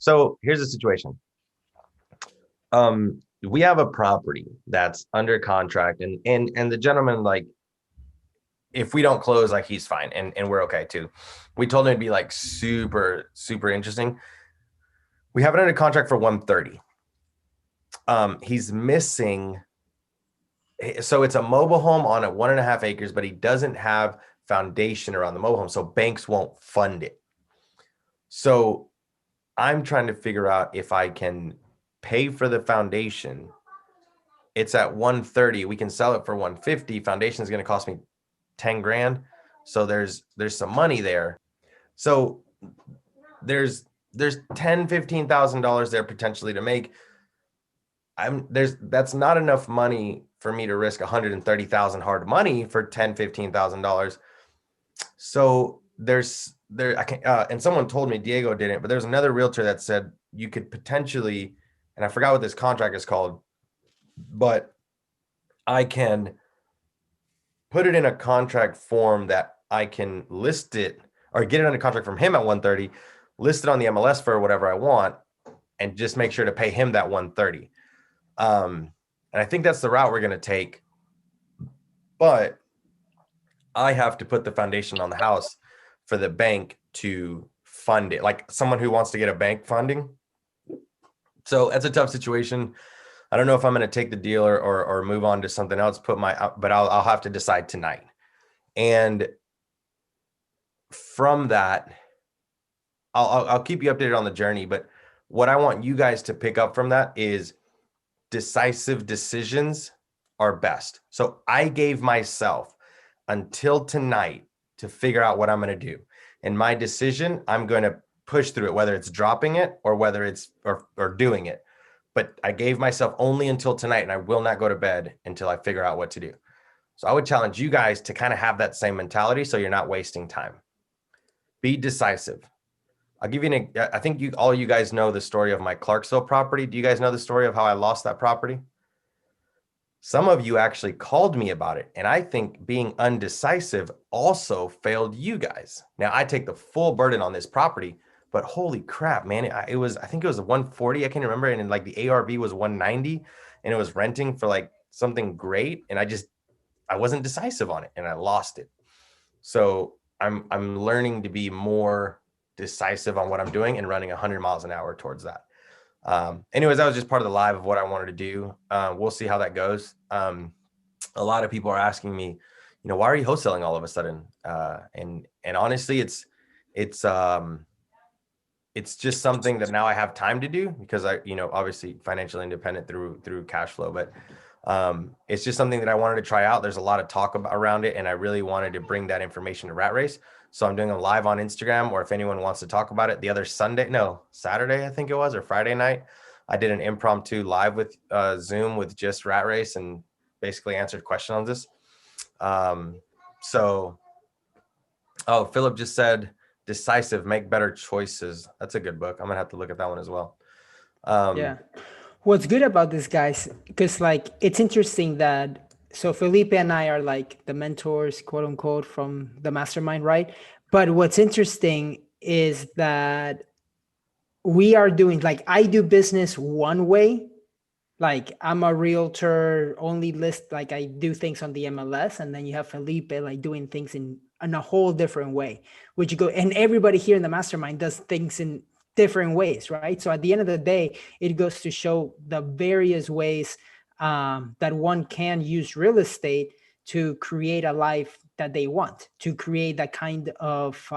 So here's the situation. We have a property that's under contract, and the gentleman, like, if we don't close, like, he's fine, and we're okay too. We told him it'd be like super, super interesting. We have it under contract for 130. He's missing. So it's a mobile home on a 1.5 acres, but he doesn't have foundation around the mobile home, so banks won't fund it. So I'm trying to figure out if I can pay for the foundation. It's at 130. We can sell it for 150. Foundation is going to cost me 10 grand. So there's some money there. So there's $10,000-$15,000 there potentially to make. That's not enough money for me to risk $130,000 hard money for $10,000-$15,000. So I can and someone told me Diego didn't, but there's another realtor that said you could potentially, and I forgot what this contract is called, but I can put it in a contract form that I can list it or get it under contract from him at 130, list it on the MLS for whatever I want, and just make sure to pay him that 130. And I think that's the route we're going to take, but I have to put the foundation on the house for the bank to fund it, like someone who wants to get a bank funding. So that's a tough situation. I don't know if I'm going to take the deal or move on to something else, but I'll have to decide tonight. And from that, I'll keep you updated on the journey. But what I want you guys to pick up from that is decisive decisions are best. So I gave myself until tonight to figure out what I'm going to do. And my decision, I'm going to push through it, whether it's dropping it or whether it's or doing it. But I gave myself only until tonight, and I will not go to bed until I figure out what to do. So I would challenge you guys to kind of have that same mentality so you're not wasting time. Be decisive. I'll give you I think all you guys know the story of my Clarksville property. Do you guys know the story of how I lost that property? Some of you actually called me about it, and I think being undecisive also failed you guys. Now, I take the full burden on this property, but holy crap, man, I think it was 140, I can't remember, and like the ARV was 190, and it was renting for like something great, and I wasn't decisive on it, and I lost it. So I'm learning to be more decisive on what I'm doing and running 100 miles an hour towards that. Anyways, that was just part of the live of what I wanted to do. We'll see how that goes. A lot of people are asking me, why are you wholesaling all of a sudden? And honestly, it's just something that now I have time to do because obviously financially independent through cash flow, but it's just something that I wanted to try out. There's a lot of talk around it, and I really wanted to bring that information to Rat Race. So I'm doing a live on Instagram, or if anyone wants to talk about it, the other Saturday, I think it was, or Friday night, I did an impromptu live with Zoom with just Rat Race and basically answered questions on this. Philip just said, Decisive, make better choices. That's a good book. I'm gonna have to look at that one as well. Yeah. What's good about this, guys, because like it's interesting that so Felipe and I are like the mentors, quote unquote, from the Mastermind, right? But what's interesting is that we are doing, like, I do business one way. Like I'm a realtor, only list, like I do things on the MLS, and then you have Felipe like doing things in a whole different way, which you go, and everybody here in the Mastermind does things in different ways, right? So at the end of the day, it goes to show the various ways that one can use real estate to create a life that they want, to create that kind of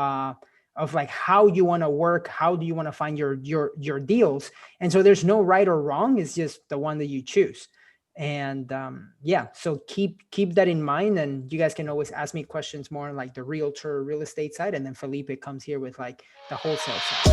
like how you want to work, how do you want to find your deals. And so there's no right or wrong, it's just the one that you choose. And so keep that in mind, and you guys can always ask me questions more on like the realtor real estate side, and then Felipe comes here with like the wholesale side.